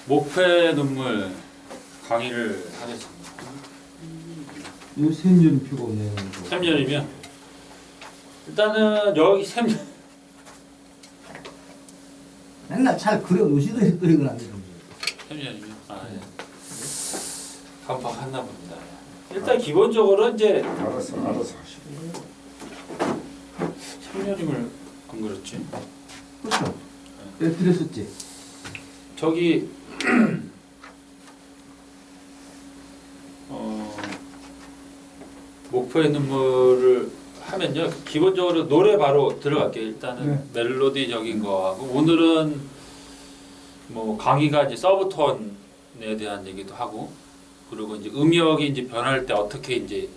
목표의 눈물 강의를 하겠습니다. 이 샘연표가 없네요. 샘연이면 일단은 여기 샘연 맨날 잘 그려 놓으시더니 또 이건 안 되는 거예요. 샘연이면 예. 깜빡했나 봅니다. 일단 기본적으로 이제 알아서 하시고. 샘연임을 안 그렸지. 그렇죠. 내가 드렸었지. 저기 목표의 눈물을 하면요 기본적으로 노래 바로 들어갈게요. 일단은 멜로디적인 거하고 오늘은 뭐 강의가 이제 서브톤에 대한 얘기도 하고 그리고 이제 음역이 이제 변할 때 어떻게 이제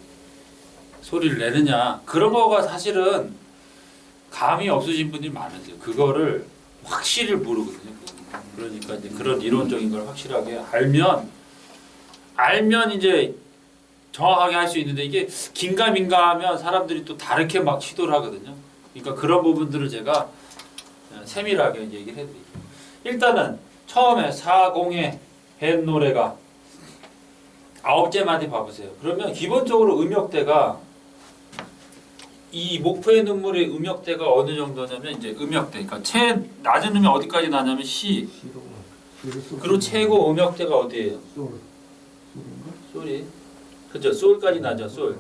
소리를 내느냐 그런 거가 사실은 감이 없으신 분들이 많으세요. 그거를 확실히 모르거든요. 그러니까 이제 그런 이론적인 걸 확실하게 알면 이제 정확하게 할 수 있는데 이게 긴가민가하면 사람들이 또 다르게 막 시도를 하거든요. 그러니까 그런 부분들을 제가 세밀하게 이제 얘기를 해드릴게요. 일단은 처음에 4공의 밴 노래가 9째 마디 봐보세요. 그러면 기본적으로 음역대가 이 목표의 눈물의 음역대가 어느 정도냐면 이제 음역대, 그러니까 최 낮은 음이 어디까지 나냐면 C. 그리고 최고 음역대가 어디예요? 솔이. 그죠? 솔까지 나죠. 솔.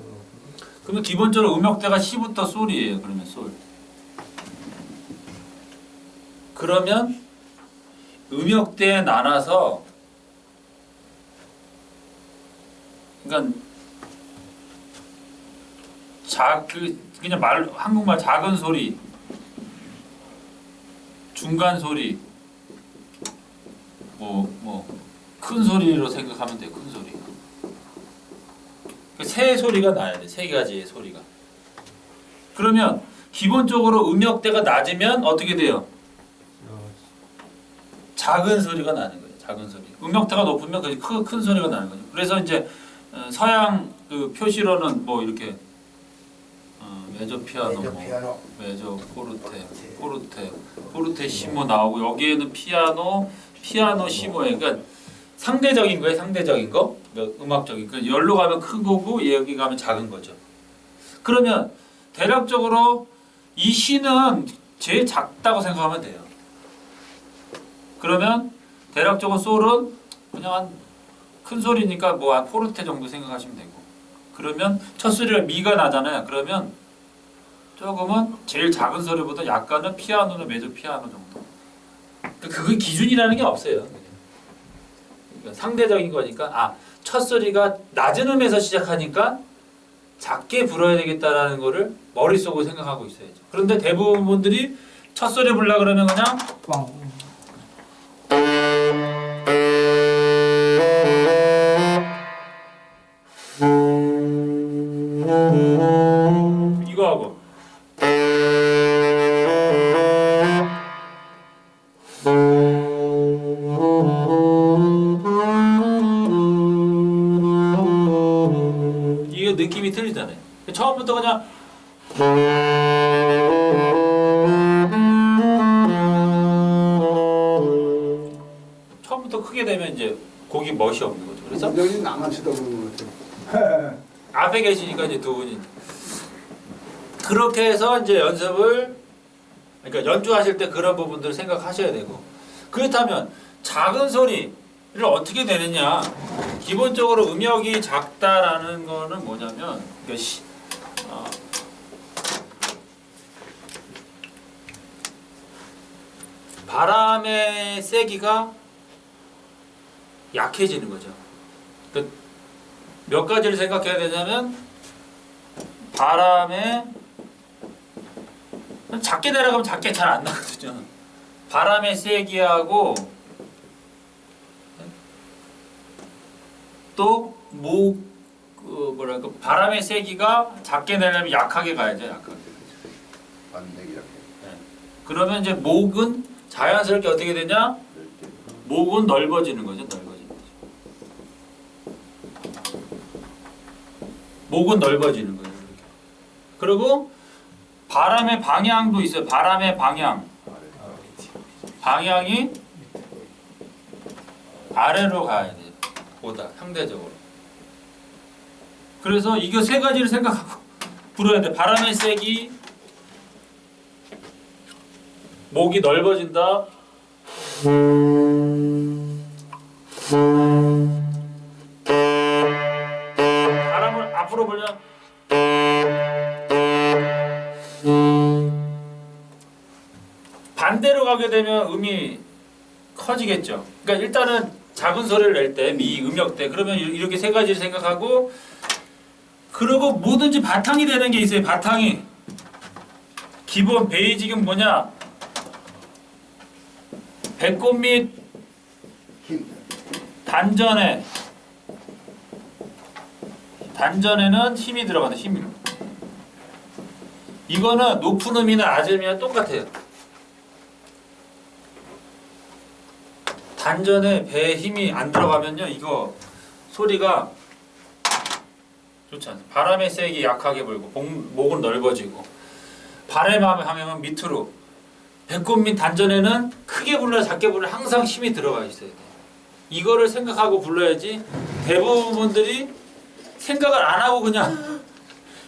그러면 기본적으로 음역대가 C부터 솔이에요. 그러면 솔. 그러면 음역대에 나눠서 그러니까 그냥 한국말 작은 소리, 중간 소리, 큰 소리로 생각하면 돼요. 큰 소리. 세 소리가 나야 돼. 세 가지의 소리가. 그러면 기본적으로 음역대가 낮으면 어떻게 돼요? 작은 소리가 나는 거예요. 작은 소리. 음역대가 높으면 큰 소리가 나는 거죠. 그래서 이제 서양 그 표시로는 뭐 이렇게 메조 피아노, 메조 포르테 시모 나오고 여기에는 피아노 시모예요. 그러니까 상대적인 거예요. 상대적인 거, 음악적인 거. 열로 가면 큰 거고 여기 가면 작은 거죠. 그러면 대략적으로 이 시는 제일 작다고 생각하면 돼요. 그러면 대략적으로 솔은 그냥 한 큰 소리니까 뭐 한 포르테 정도 생각하시면 되고. 그러면 첫 소리가 미가 나잖아요. 그러면 조금은 제일 작은 소리보다 약간은 피아노나 메조 피아노 정도. 그게 기준이라는 게 없어요. 그러니까 상대적인 거니까 첫 소리가 낮은 음에서 시작하니까 작게 불어야 되겠다라는 거를 머릿속으로 생각하고 있어야죠. 그런데 대부분 분들이 첫 소리 불라 그러면 그냥 이거 하고 이게 느낌이 틀리잖아요. 처음부터 그냥 처음부터 크게 되면 이제 곡이 멋이 없는 거죠. 그래서 여기 나만 치다 보는 것 같아요. 앞에 계시니까 이제 두 분이 그렇게 해서 이제 그러니까 연주하실 때 그런 부분들을 생각하셔야 되고 그렇다면 작은 소리를 어떻게 내느냐 기본적으로 음역이 작다라는 거는 뭐냐면 바람의 세기가 약해지는 거죠. 몇 가지를 생각해야 되냐면 바람에 작게 내려가면 작게 잘 안 나거든요. 바람의 세기하고 또 바람의 세기가 작게 내려면 약하게 가야죠. 약하게. 반대기 이렇게. 그러면 이제 목은 자연스럽게 어떻게 되냐? 목은 넓어지는 거죠. 목은 넓어지는 거예요. 이렇게. 그리고 바람의 방향도 있어요. 바람의 방향이 아래로 가야 돼. 보다 상대적으로. 그래서 이거 세 가지를 생각하고 불어야 돼. 바람의 세기, 목이 넓어진다. 바람을 앞으로 불려. 반대로 가게 되면 음이 커지겠죠. 그러니까 일단은 작은 소리를 낼 때, 미, 음역 때 그러면 이렇게 세 가지를 생각하고 그리고 뭐든지 바탕이 되는 게 있어요. 바탕이. 기본 베이직은 뭐냐? 배꼽 및 힘. 단전에는 힘이 들어간다. 힘이. 이거는 높은 음이나 낮은 음이나 똑같아요. 단전에 배에 힘이 안 들어가면요, 이거 소리가 좋지 않아요. 바람의 세기 약하게 불고 목은 넓어지고 바람의 방향은 밑으로. 배꼽 및 단전에는 크게 불러야 작게 불러야 항상 힘이 들어가 있어야 돼. 이거를 생각하고 불러야지. 대부분 분들이 생각을 안 하고 그냥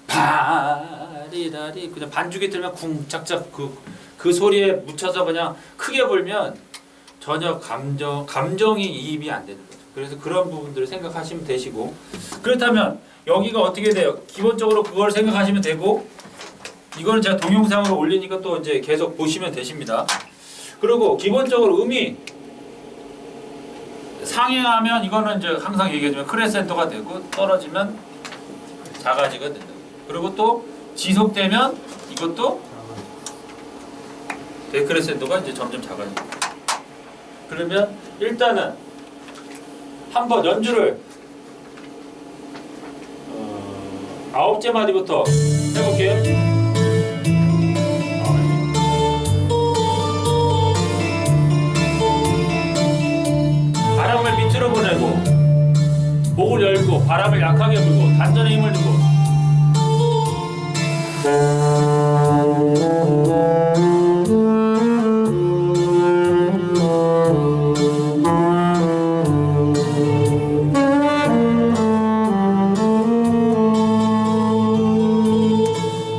바리라리 그냥 반주기 들면 쿵짝짝 그 소리에 묻혀서 그냥 크게 불면 전혀 감정이 이입이 안 되는 거죠. 그래서 그런 부분들을 생각하시면 되시고, 그렇다면 여기가 어떻게 돼요? 기본적으로 그걸 생각하시면 되고, 이거는 제가 동영상으로 올리니까 또 이제 계속 보시면 되십니다. 그리고 기본적으로 음이 상향하면 이거는 이제 항상 얘기해주면 크레센토가 되고 떨어지면 작아지가 된다. 그리고 또 지속되면 이것도 데크레센토가 이제 점점 작아집니다. 그러면 일단은 한번 연주를 9째 마디부터 해볼게요. 바람을 밑으로 보내고 목을 열고 바람을 약하게 불고 단전에 힘을 주고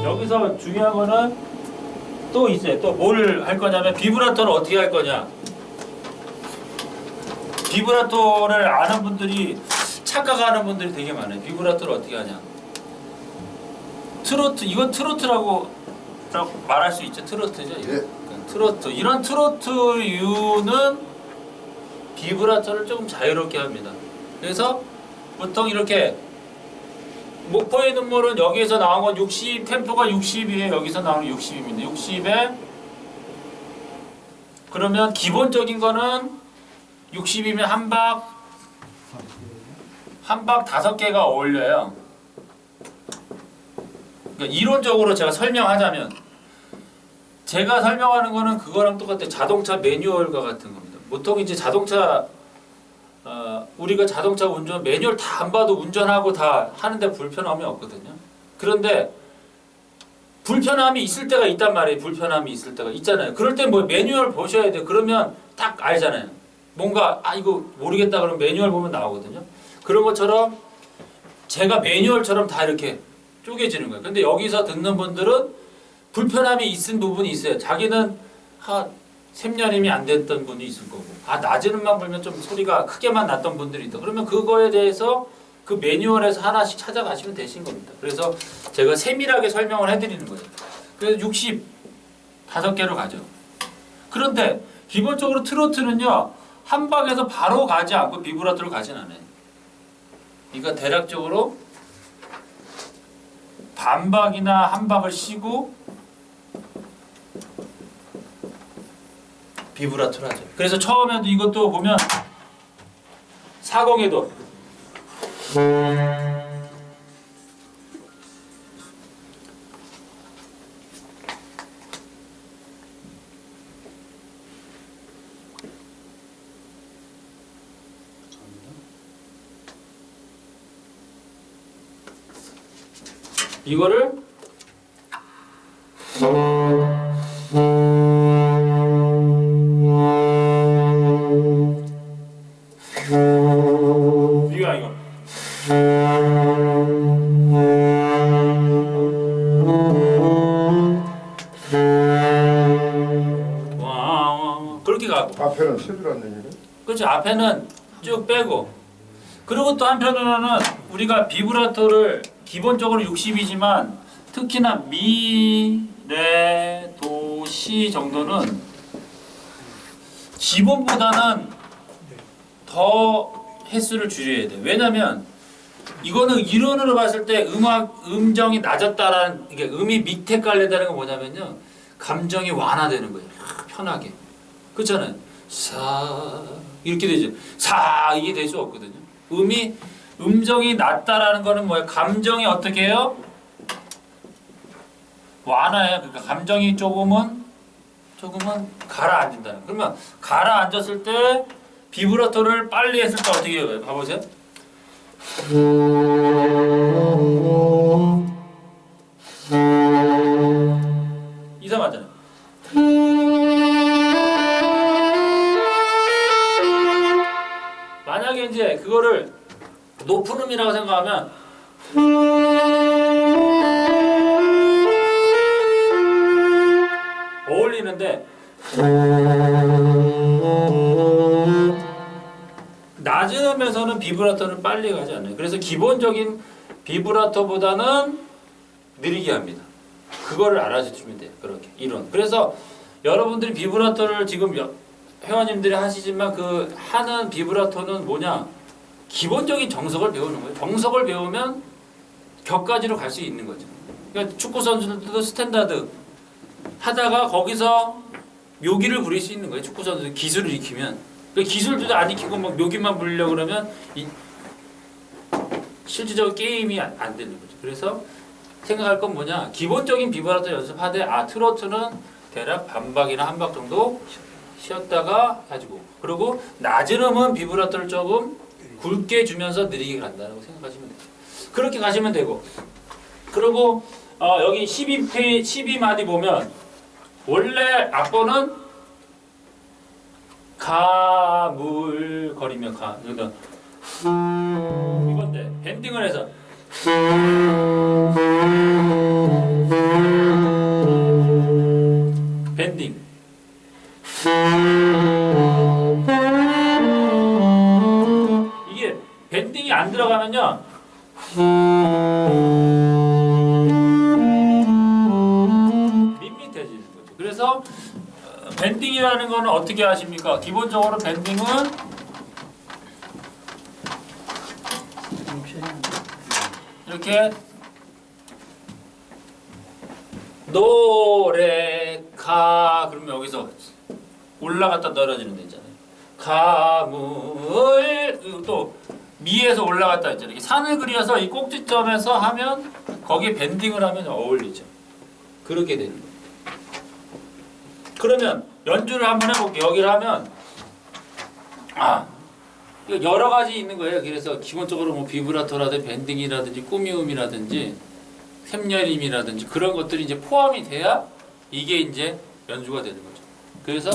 여기서 중요한 거는 또 있어요. 또 뭘 할 거냐면 비브라토를 어떻게 할 거냐. 비브라토를 아는 분들이 착각하는 분들이 되게 많아요. 비브라토를 어떻게 하냐. 트로트, 이건 트로트라고 말할 수 있죠. 트로트죠. 이거. 예. 트로트. 이런 트로트류는 비브라토를 조금 자유롭게 합니다. 그래서 보통 이렇게 목포의 눈물은 여기에서 나온 건 60, 템포가 60이에요. 여기서 나오는 60입니다. 60에 그러면 기본적인 거는 60이면 한 박 5개가 어울려요. 그러니까 이론적으로 제가 설명하자면 제가 설명하는 거는 그거랑 똑같아요. 자동차 매뉴얼과 같은 겁니다. 보통 이제 자동차 우리가 자동차 운전 매뉴얼 다 안 봐도 운전하고 다 하는데 불편함이 없거든요. 그런데 불편함이 있을 때가 있단 말이에요. 불편함이 있을 때가 있잖아요. 그럴 때 뭐 매뉴얼 보셔야 돼요. 그러면 딱 알잖아요. 뭔가 이거 모르겠다 그러면 매뉴얼 보면 나오거든요. 그런 것처럼 제가 매뉴얼처럼 다 이렇게 쪼개지는 거예요. 근데 여기서 듣는 분들은 불편함이 있은 부분이 있어요. 자기는 한 3년임이 안 됐던 분이 있을 거고 낮은 음만 불면 좀 소리가 크게만 났던 분들이 있다. 그러면 그거에 대해서 그 매뉴얼에서 하나씩 찾아가시면 되신 겁니다. 그래서 제가 세밀하게 설명을 해드리는 거예요. 그래서 65개로 가죠. 그런데 기본적으로 트로트는요. 한 박에서 바로 가지 않고 비브라토로 가진 않아요. 그러니까 대략적으로 반박이나 한 박을 쉬고 비브라토를 하죠. 그래서 처음에도 이것도 보면 사공에도 이거를 쳐주라는 얘기네. 그렇죠. 앞에는 쭉 빼고. 그리고 또 한편으로는 우리가 비브라토를 기본적으로 60이지만 특히나 미, 레, 도, 시 정도는 기본보다는 더 횟수를 줄여야 돼. 왜냐면 이거는 이론으로 봤을 때 음정이 낮았다라는 이게 음이 밑에 깔린다는 건 뭐냐면요. 감정이 완화되는 거예요. 편하게. 그렇잖아요. 사 이렇게 되죠. 사 이게 될 수 없거든요. 음정이 낮다라는 거는 뭐예요? 감정이 어떻게 해요? 완화해요. 그러니까 감정이 조금은 가라앉는다는. 그러면 가라앉았을 때 비브라토를 빨리 했을 때 어떻게 해요? 봐보세요. 이상하잖아요. 만약에 이제 그거를 높은 음이라고 생각하면 어울리는데 낮은 음에서는 비브라토는 빨리 가지 않아요. 그래서 기본적인 비브라토보다는 느리게 합니다. 그거를 알아주시면 돼요. 그렇게 이론. 그래서 여러분들이 비브라토를 지금 회원님들이 하시지만 그 하는 비브라토는 뭐냐? 기본적인 정석을 배우는 거예요. 정석을 배우면 격까지로 갈 수 있는 거죠. 그러니까 축구 선수들도 스탠다드 하다가 거기서 묘기를 부릴 수 있는 거예요. 축구 선수들 기술을 익히면. 그러니까 기술도 안 익히고 막 묘기만 부리려고 그러면 실질적인 게임이 안 되는 거죠. 그래서 생각할 건 뭐냐? 기본적인 비브라토 연습하되 트로트는 대략 반박이나 한 박 정도 쉬었다가 가지고 그리고 낮은 음은 비브라토를 조금 굵게 주면서 느리게 간다고 생각하시면 돼요. 그렇게 가시면 되고 그리고 여기 12마디 보면 원래 악보는 가물거리며 그러니까 이건데 밴딩을 해서 밴딩 이게 밴딩이 안 들어가면요 밋밋해지는 거죠. 그래서 밴딩이라는 거는 어떻게 하십니까? 기본적으로 밴딩은 이렇게 노래 가 그러면 여기서 올라갔다 떨어지는 데 있잖아요. 가물 또 미에서 올라갔다 있잖아요. 이렇게 산을 그려서 이 꼭지점에서 하면 거기에 밴딩을 하면 어울리죠. 그렇게 되는 거예요. 그러면 연주를 한번 해볼게요. 여기를 하면 이거 여러 가지 있는 거예요. 그래서 기본적으로 뭐 비브라토라든지 밴딩이라든지 꾸미음이라든지 샘여림이라든지 그런 것들이 이제 포함이 돼야 이게 이제 연주가 되는 거죠. 그래서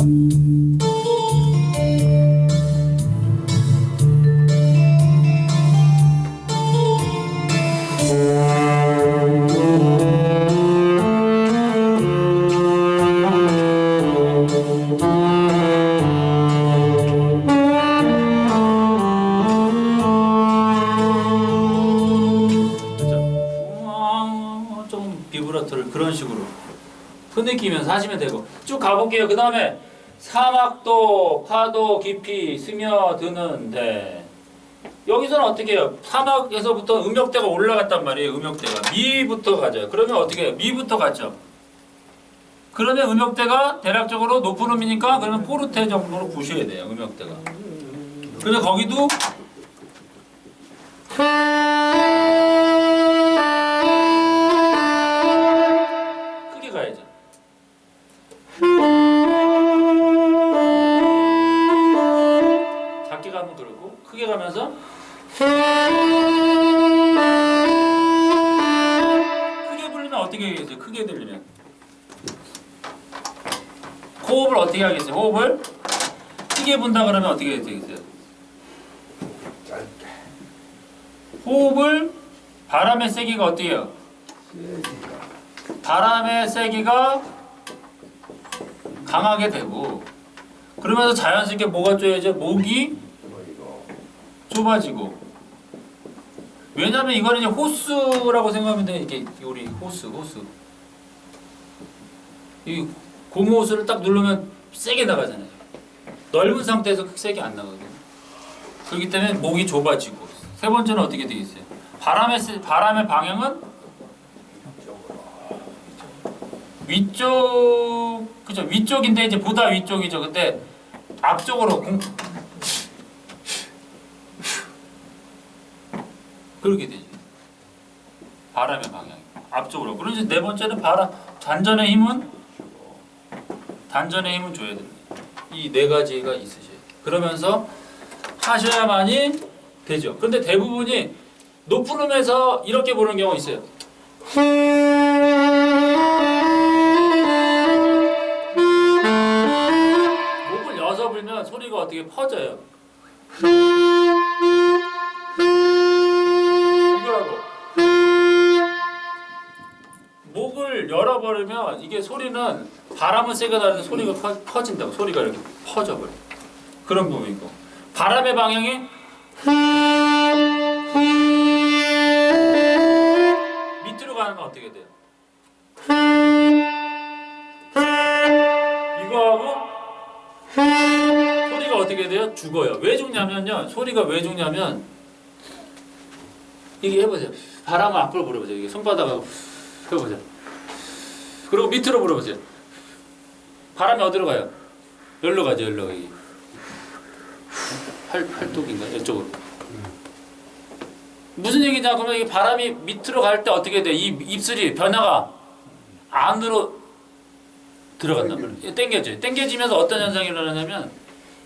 좀 비브라토를 그런 식으로 흐느끼면서 하시면 되고 쭉 가볼게요. 그 다음에 사막도 파도 깊이 스며드는데 여기서는 어떻게 해요? 사막에서부터 음역대가 올라갔단 말이에요. 음역대가 미부터 가죠. 그러면 어떻게 해요? 미부터 갔죠. 그러면 음역대가 대략적으로 높은 음이니까 그러면 포르테 정도로 보셔야 돼요. 음역대가. 그래서 거기도 크게 가야죠. 작게 가면 그러고 크게 가면서 크게 부르면 어떻게 하겠어요? 크게 들리면 호흡을 어떻게 하겠어요? 호흡을 크게 분다 그러면 어떻게 되겠어요? 짧게. 호흡을 바람의 세기가 어떻게 해요? 바람의 세기가 강하게 되고 그러면서 자연스럽게 뭐가 쪼여져? 목이 뭐 이거 좁아지고. 왜냐면 이거는 이제 호스라고 생각하면 돼. 이게 우리 호스. 이 고무 호스를 딱 누르면 세게 나가잖아요. 넓은 상태에서 세게 안 나가거든요. 그렇기 때문에 목이 좁아지고. 세 번째는 어떻게 되겠어요? 바람의 방향은 위쪽, 그죠? 위쪽인데 이제 보다 위쪽이죠. 그때 앞쪽으로 그렇게 되죠. 바람의 방향 앞쪽으로. 그리고 이제 네 번째는 단전의 힘은 줘야 됩니다. 이 네 가지가 있으셔야 돼요. 그러면서 하셔야만이 되죠. 그런데 대부분이 높은 음에서 이렇게 부르는 경우가 있어요. 목을 여서 불면 소리가 어떻게 퍼져요. 이거라고. 목을 열어버리면 이게 소리는 바람은 세게 나는데 소리가 퍼진다고. 소리가 이렇게 퍼져버려. 그런 부분이고. 바람의 방향이 밑으로 가는 건 어떻게 돼요? 이거하고 소리가 어떻게 돼요? 죽어요. 왜 죽냐면요. 소리가 왜 죽냐면 이게 해보세요. 바람을 앞으로 불어보세요. 이게 손바닥하고 해보세요. 그리고 밑으로 불어보세요. 바람이 어디로 가요? 여기로 가죠. 여기로 가기. 팔뚝인가? 이쪽으로. 무슨 얘기냐? 그러면 이게 바람이 밑으로 갈 때 어떻게 돼? 이 입술이 변화가 안으로 들어간단 말이에요. 당겨져요. 당겨지면서 어떤 현상이 일어나냐면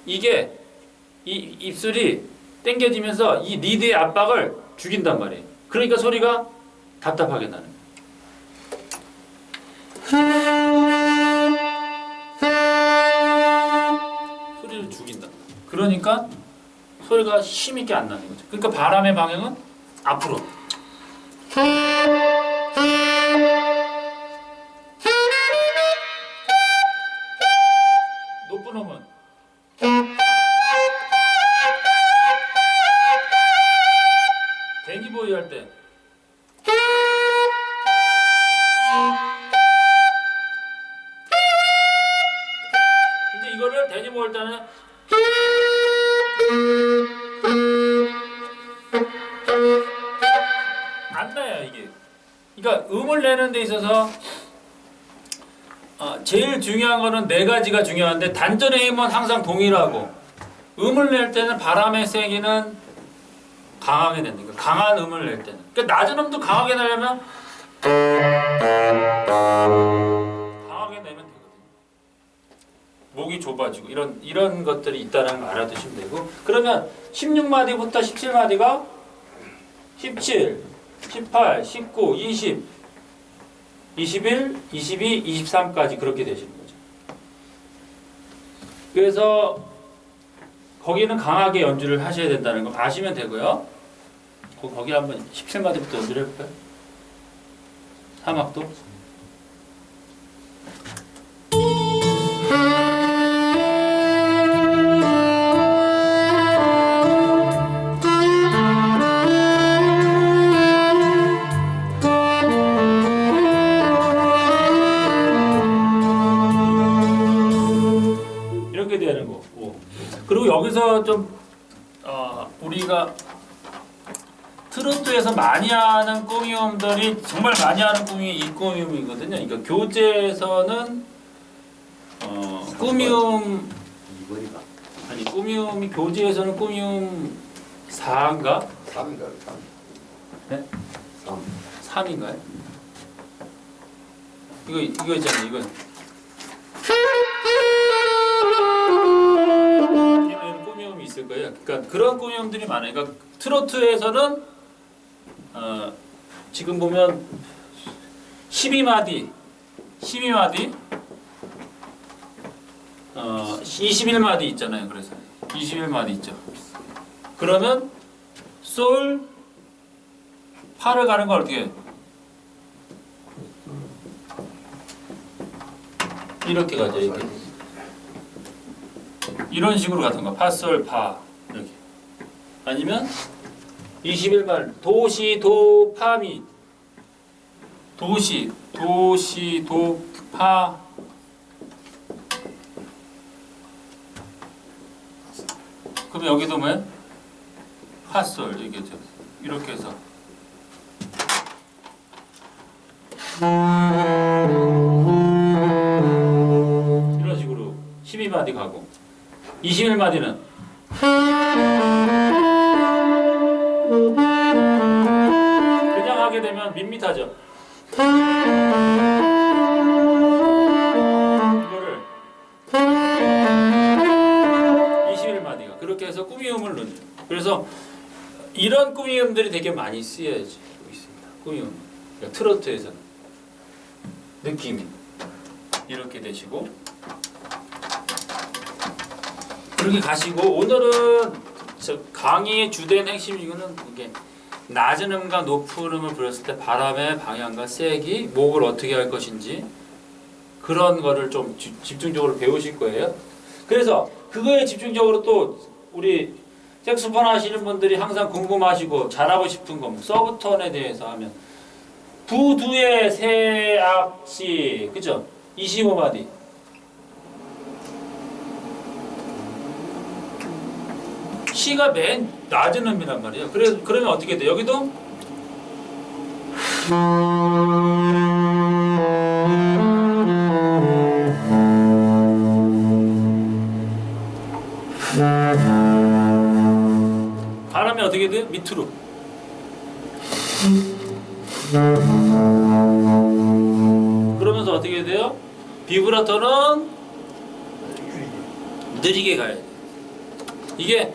이게 이 입술이 당겨지면서 이 리드의 압박을 죽인단 말이에요. 그러니까 소리가 답답하게 나는 거예요. 소리를 죽인다. 그러니까 소리가 힘있게 안 나는 거죠. 그러니까 바람의 방향은 앞으로. 높은 음은 데니보이 할 때 근데 이거를 데니보이 할 때는 안 나요 이게. 그러니까 음을 내는 데 있어서 제일 중요한 거는 네 가지가 중요한데 단전의 힘은 항상 동일하고 음을 낼 때는 바람의 세기는 강하게 된다. 그러니까 강한 음을 낼 때는. 그러니까 낮은 음도 강하게 내려면 강하게 내면 되거든요. 목이 좁아지고 이런 것들이 있다는 걸 알아두시면 되고. 그러면 16마디부터 17마디가 17, 18, 19, 20, 21, 22, 23까지 그렇게 되시는 거죠. 그래서 거기는 강하게 연주를 하셔야 된다는 거 아시면 되고요. 거기 한번 17마디부터 연주를 해볼까요? 3악도. 이렇게 되는 거고. 그리고 여기서 좀 우리가 트로트에서 많이 하는 꾸미음들이 정말 많이 하는 꾸미음이 이 꾸미음이거든요. 그러니까 교재에서는 꾸미음 2번이다. 아니 꾸미음이 교재에서는 꾸미음 4인가? 3인가요? 3. 네? 3. 3인가요? 이거 있잖아요. 이건 이런 꾸미음이 있을 거예요. 그러니까 그런 꾸미음들이 많아요. 그러니까 트로트에서는 지금 보면 12마디 21마디 있잖아요. 그래서 21마디 있죠. 그러면 솔 파를 가는 걸 어떻게 해요? 이렇게 가죠. 이렇게 이런 식으로 가든가 파솔 파 이렇게 아니면 21번 도시 도파미 도시 도파 그럼 여기도 뭐야? 파솔 이렇게 해서 이런 식으로 12마디 가고 21마디는 그냥 하게 되면 밋밋하죠. 이거를 21마디가 그렇게 해서 꾸미음을 넣는. 그래서 이런 꾸미음들이 되게 많이 쓰여지고 있습니다. 꾸미음. 그러니까 트로트에서는 느낌이 이렇게 되시고 그렇게 가시고 오늘은 저 강의의 주된 핵심 이거는 이게 낮은 음과 높은 음을 불렀을 때 바람의 방향과 세기, 목을 어떻게 할 것인지 그런 거를 좀 집중적으로 배우실 거예요. 그래서 그거에 집중적으로 또 우리 색소폰 하시는 분들이 항상 궁금하시고 잘하고 싶은 거, 서브톤에 대해서 하면 부두의 세 악시, 그죠? 25마디. 시가 맨 낮은 음이란 말이에요. 그러면 어떻게 돼? 여기도 바람이 어떻게 돼요? 밑으로. 그러면서 어떻게 돼요? 비브라토는 느리게 가야 돼. 이게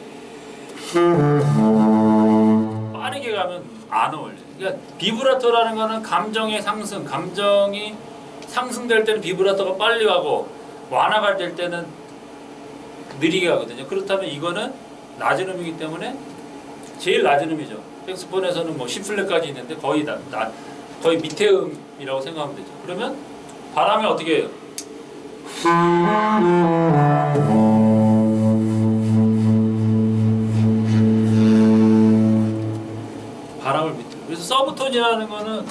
빠르게 가면 안 어울려. 그러니까 비브라토라는 거는 감정의 상승, 감정이 상승될 때는 비브라토가 빨리 가고 완화가 될 때는 느리게 가거든요. 그렇다면 이거는 낮은 음이기 때문에 제일 낮은 음이죠. 색소폰에서는 뭐 C플랫까지 있는데 거의 거의 밑에 음이라고 생각하면 되죠. 그러면 바람이 어떻게 해요? 바람을 밑으로. 그래서 서브톤이라는 거는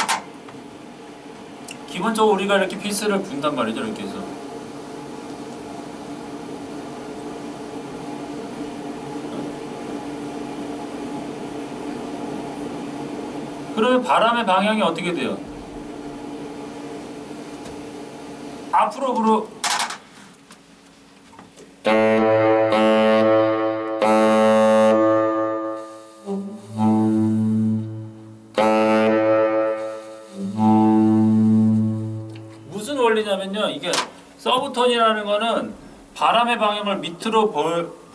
기본적으로 우리가 이렇게 피스를 분단 말이죠. 이렇게 해서. 그러면 바람의 방향이 어떻게 돼요? 앞으로 불어. 무슨 원리냐면요. 이게 서브톤이라는 거는 바람의 방향을 밑으로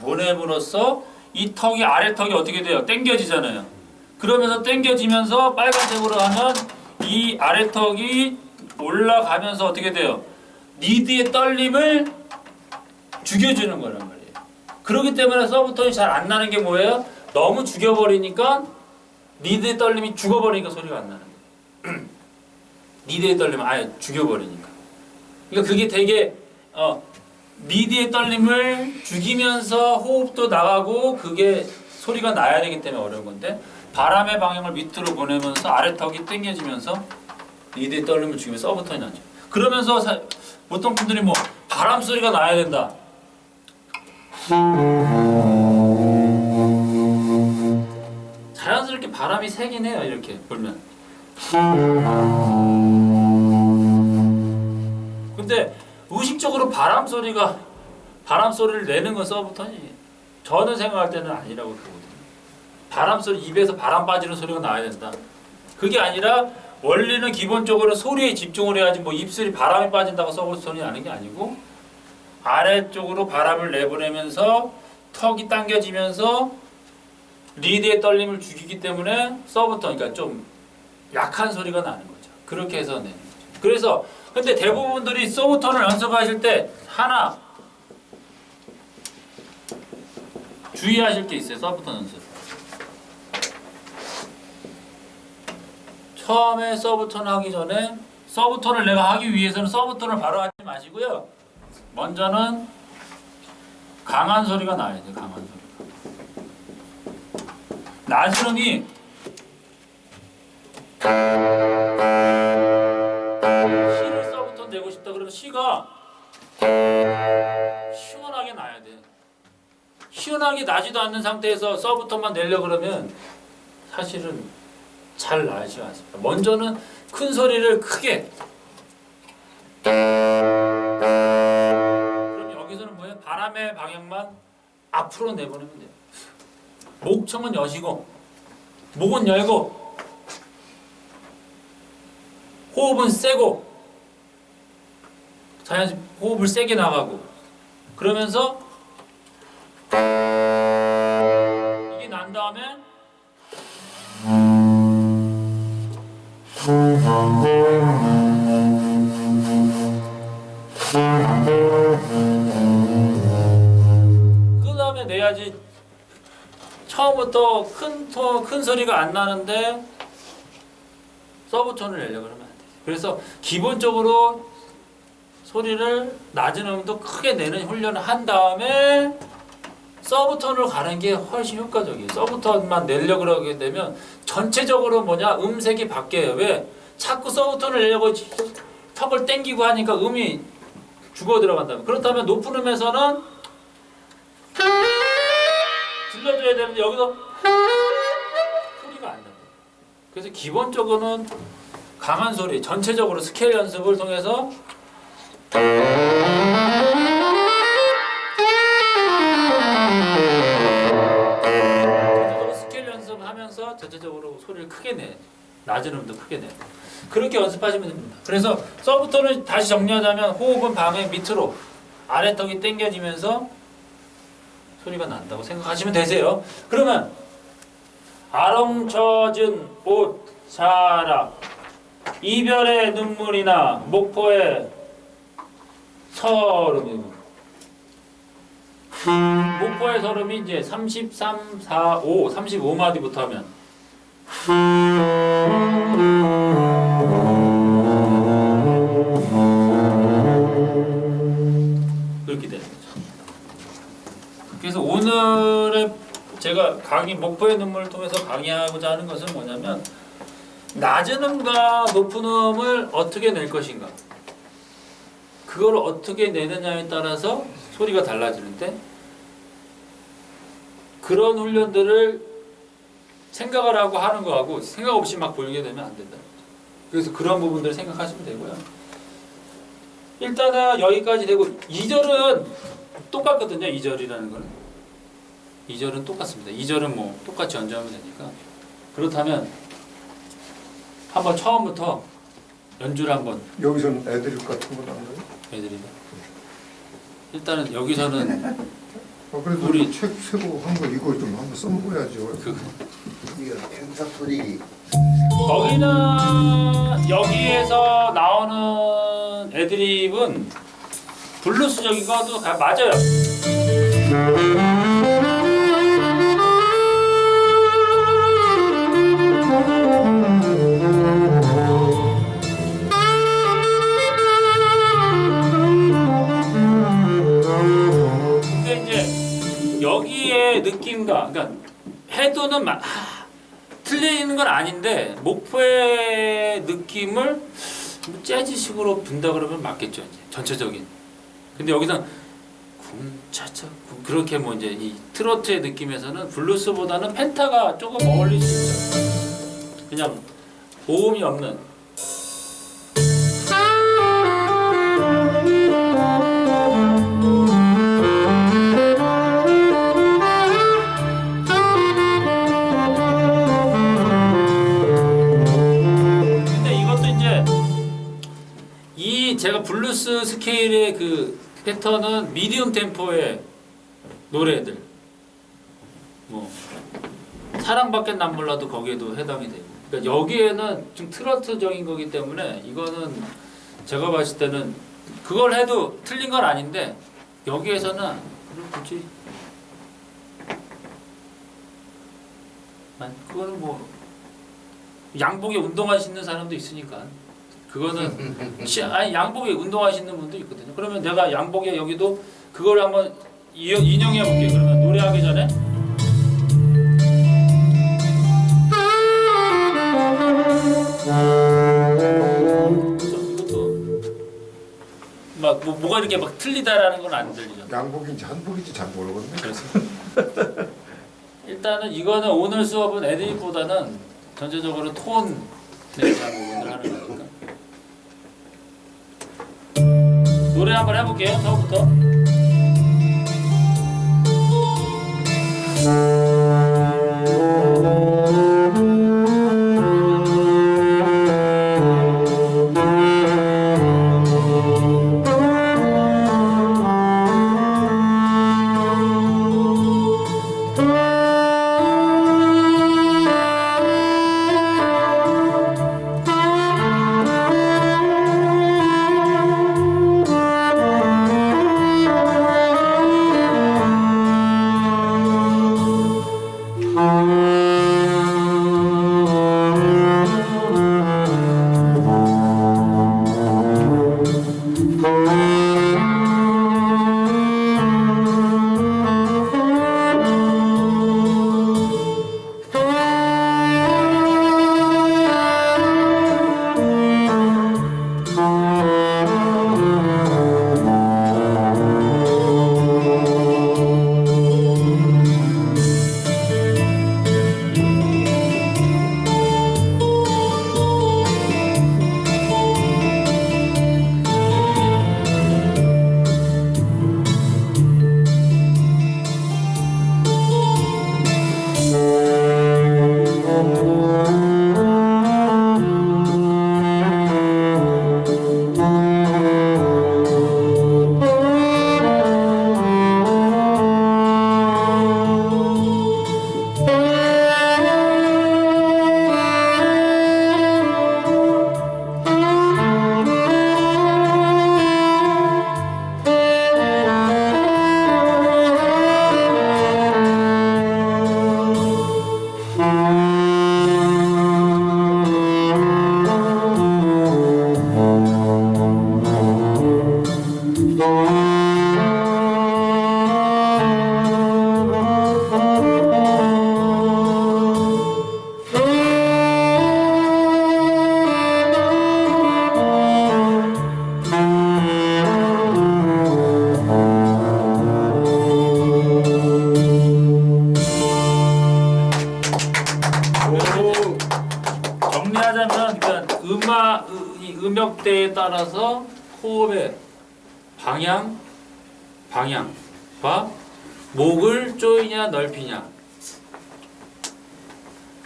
보냄으로써 이 턱이 아래 턱이 어떻게 돼요? 당겨지잖아요. 그러면서 당겨지면서 빨간색으로 하면 이 아래 턱이 올라가면서 어떻게 돼요? 리드의 떨림을 죽여주는 거란 말이에요. 그렇기 때문에 서브톤이 잘 안 나는 게 뭐예요? 너무 죽여버리니까 리드의 떨림이 죽어버리니까 소리가 안 나는 거예요. 리드의 떨림을 아예 죽여버리니까. 그러니까 그게 되게 리드의 떨림을 죽이면서 호흡도 나가고 그게 소리가 나야 되기 때문에 어려운 건데 바람의 방향을 밑으로 보내면서 아래 턱이 당겨지면서 리드의 떨림을 죽이면서 서브톤이 나죠. 그러면서 보통 분들이 뭐 바람 소리가 나야 된다. 자연스럽게 바람이 새긴 해요. 이렇게 불면. 근데 의식적으로 바람 소리를 내는 건 서브톤이 저는 생각할 때는 아니라고 보거든요. 바람 소리, 입에서 바람 빠지는 소리가 나야 된다. 그게 아니라 원리는 기본적으로 소리에 집중을 해야지 뭐 입술이 바람이 빠진다고 서브톤이 나는 게 아니고 아래쪽으로 바람을 내보내면서 턱이 당겨지면서 리드의 떨림을 죽이기 때문에 서브톤, 그러니까 좀 약한 소리가 나는 거죠. 그렇게 해서 내는 거죠. 그래서 근데 대부분들이 서브톤을 연습하실 때 하나 주의하실 게 있어요. 서브톤 연습. 처음에 서브톤 하기 전에 서브톤을 내가 하기 위해서는 서브톤을 바로 하지 마시고요. 먼저는 강한 소리가 나야 돼. 강한 소리가. 나스름이 시를 써부터 내고 싶다 그러면 시가 시원하게 나야 돼. 시원하게 나지도 않는 상태에서 써부터만 내려 그러면 사실은 잘 나지가 않습니다. 먼저는 큰 소리를 크게. 그럼 여기서는 뭐예요? 바람의 방향만 앞으로 내보내면 돼요. 목청은 여시고 목은 열고 호흡은 세고 자연 호흡을 세게 나가고 그러면서 이게 난 다음에 그 다음에 내야지. 처음부터 큰 소리가 안 나는데 서브톤을 내려고 그러면 안 돼요. 그래서 기본적으로 소리를 낮은 음도 크게 내는 훈련을 한 다음에 서브톤으로 가는 게 훨씬 효과적이에요. 서브톤만 내려고 그러게 되면 전체적으로 음색이 바뀌어요. 왜? 자꾸 서브톤을 내려고 턱을 당기고 하니까 음이 죽어 들어간다면. 그렇다면 높은 음에서는 들려줘야 되는데 여기서 소리가 안 나요. 그래서 기본적으로는 강한 소리, 전체적으로 스케일 연습을 통해서 전체적으로 스케일 연습하면서 전체적으로 소리를 크게 내, 낮은 음도 크게 내. 그렇게 연습하시면 됩니다. 그래서 서브톤을 다시 정리하자면 호흡은 방의 밑으로 아래턱이 당겨지면서 소리가 난다고 생각하시면 되세요. 그러면 아렁쳐진 옷 사라 이별의 눈물이나 목포의 서름이고 목포의 서름이 이제 33, 4, 5, 35마디부터 하면 그렇게 되는 거죠. 그래서 오늘의 제가 강의 목포의 눈물을 통해서 강의하고자 하는 것은 뭐냐면 낮은 음과 높은 음을 어떻게 낼 것인가 그걸 어떻게 내느냐에 따라서 소리가 달라지는데 그런 훈련들을 생각을 하고 하는 거하고 생각 없이 막 보이게 되면 안 된다. 그래서 그런 부분들을 생각하시면 되고요. 일단은 여기까지 되고 2절은 똑같거든요. 2절이라는 거는 2절은 똑같습니다. 2절은 뭐 똑같이 연주하면 되니까. 그렇다면 한번 처음부터 연주를 한번 여기서는 애드립 같은 건 안 해요? 해드리면 일단은 여기서는 그래도 우리- 책 새고 한 거 이거 좀 한번 써먹어야죠. 이거 행사 소리 여기에서 나오는 애드립은 블루스적인 것도 맞아요. 근데 이제 여기에 느낌과 그러니까 해도는 틀리는 건 아닌데 목포의 느낌을 재즈식으로 분다 그러면 맞겠죠. 이제 전체적인. 근데 여기서 쿵차차 그렇게 뭐 이제 이 트로트의 느낌에서는 블루스보다는 펜타가 조금 어울릴 수 있죠. 그냥 고음이 없는. 제가 블루스 스케일의 그 패턴은 미디움 템포의 노래들 뭐 사랑밖에 난 몰라도 거기에도 해당이 되고 그러니까 여기에는 좀 트로트적인 거기 때문에 이거는 제가 봤을 때는 그걸 해도 틀린 건 아닌데 여기에서는 굳이 그거는 뭐 양복에 운동화 신는 사람도 있으니까 그거는 아니 양복에 운동화 신는 분도 있거든요. 그러면 내가 양복에 여기도 그걸 한번 인용해 볼게요. 그러면 노래하기 전에 이것도 막 뭐가 이렇게 막 틀리다라는 건 안 들리죠. 양복인지 한복인지 잘 모르겠네. 그래서 일단은 이거는 오늘 수업은 애드립보다는 전체적으로 톤에 대한 부분을 하는 거니까 노래 한번 해볼게요. 처음부터. 정리하자면 그러니까 이 음역대에 따라서 호흡의 방향과 목을 조이냐 넓히냐,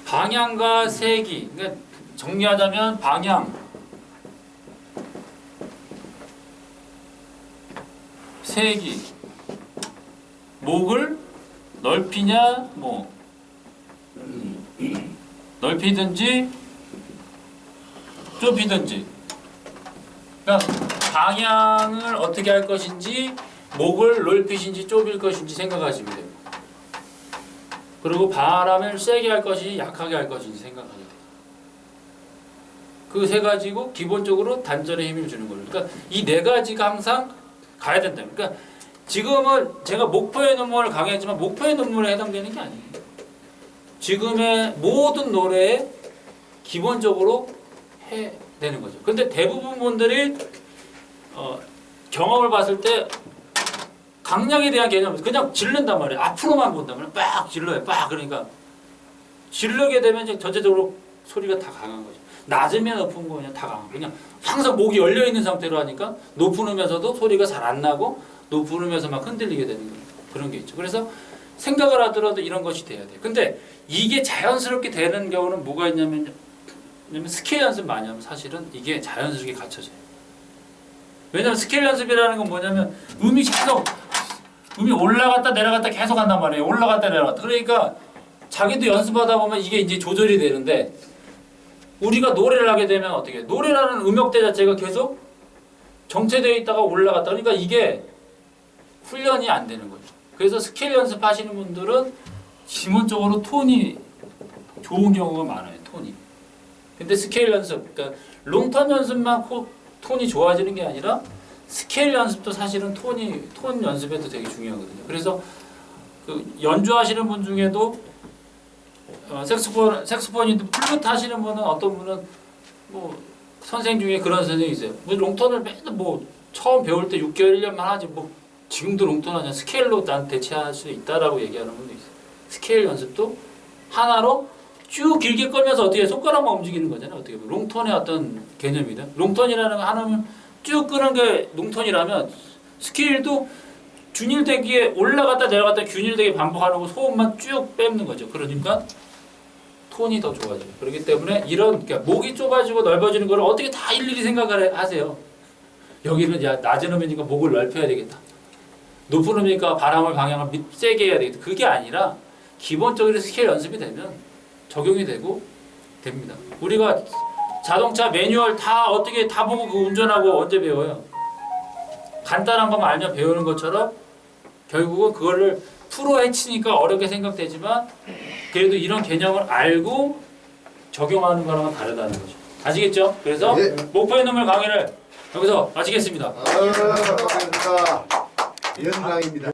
방향과 세기. 그러니까 정리하자면 방향, 세기, 목을 넓히냐, 뭐 넓히든지 좁히든지. 그러니까 방향을 어떻게 할 것인지, 목을 넓히신지 좁힐 것인지 생각하시면 돼요. 그리고 바람을 세게 할 것인지 약하게 할 것인지 생각하게 돼요. 그 세 가지고 기본적으로 단전에 힘을 주는 거예요. 그러니까 이 네 가지가 항상 가야 된다. 그러니까 지금은 제가 목포의 눈물을 강의했지만 목포의 눈물에 해당되는 게 아니에요. 지금의 모든 노래에 기본적으로 해야 되는 거죠. 근데 대부분 분들이 경험을 봤을 때 강약에 대한 개념은 그냥 질른단 말이에요. 앞으로만 본단 말이에요. 빡 질러요. 빡. 그러니까 질르게 되면 이제 전체적으로 소리가 다 강한 거죠. 낮으면 높은 거 그냥 다 강한 거예요. 그냥 항상 목이 열려 있는 상태로 하니까 높은 음에서도 소리가 잘 안 나고 높은 음에서 막 흔들리게 되는 거예요. 그런 게 있죠. 그래서 생각을 하더라도 이런 것이 돼야 돼요. 근데 이게 자연스럽게 되는 경우는 뭐가 있냐면 스케일 연습 많이 하면 사실은 이게 자연스럽게 갖춰져요. 왜냐면 스케일 연습이라는 건 뭐냐면 음이 계속 올라갔다 내려갔다 계속 한단 말이에요. 올라갔다 내려갔다. 그러니까 자기도 연습하다 보면 이게 이제 조절이 되는데, 우리가 노래를 하게 되면 어떻게 해요? 노래라는 음역대 자체가 계속 정체되어 있다가 올라갔다. 그러니까 이게 훈련이 안 되는 거죠. 그래서 스케일 연습하시는 분들은 기본적으로 톤이 좋은 경우가 많아요. 톤이. 근데 스케일 연습, 그러니까 롱턴 연습만 톤이 좋아지는 게 아니라 스케일 연습도 사실은 톤 연습에도 되게 중요하거든요. 그래서 그 연주하시는 분 중에도 색소폰인데 플루트 하시는 분은 어떤 분은 뭐 선생 중에 그런 선생님이 있어요. 뭐 롱톤을 맨날 뭐 처음 배울 때 6개월 1년만 하지 뭐 지금도 롱톤 하냐 스케일로 난 대체할 수 있다라고 얘기하는 분도 있어요. 스케일 연습도 하나로 쭉 길게 끌면서 어떻게 손가락만 움직이는 거잖아요. 어떻게 보면 롱톤의 어떤 개념이든 롱톤이라는 거 하나는 쭉 끄는 게 롱톤이라면 스케일도 균일되기에 올라갔다 내려갔다 균일되게 반복하는 거 소음만 쭉 빼는 거죠. 그러니까 톤이 더 좋아져요. 그렇기 때문에 이런 그러니까 목이 좁아지고 넓어지는 걸 어떻게 다 일일이 생각을 하세요. 여기는 야 낮은 음이니까 목을 넓혀야 되겠다. 높은 음이니까 바람을 방향을 세게 해야 되겠다. 그게 아니라 기본적으로 스케일 연습이 되면 적용이 되고 됩니다. 우리가 자동차 매뉴얼 다 어떻게 다 보고 그 운전하고 언제 배워요? 간단한 것만 알면 배우는 것처럼 결국은 그거를 프로 해치니까 어렵게 생각되지만 그래도 이런 개념을 알고 적용하는 거랑은 다르다는 거죠. 아시겠죠? 그래서 네. 목표의 놈을 강의를 여기서 마치겠습니다. 감사합니다. 영광입니다.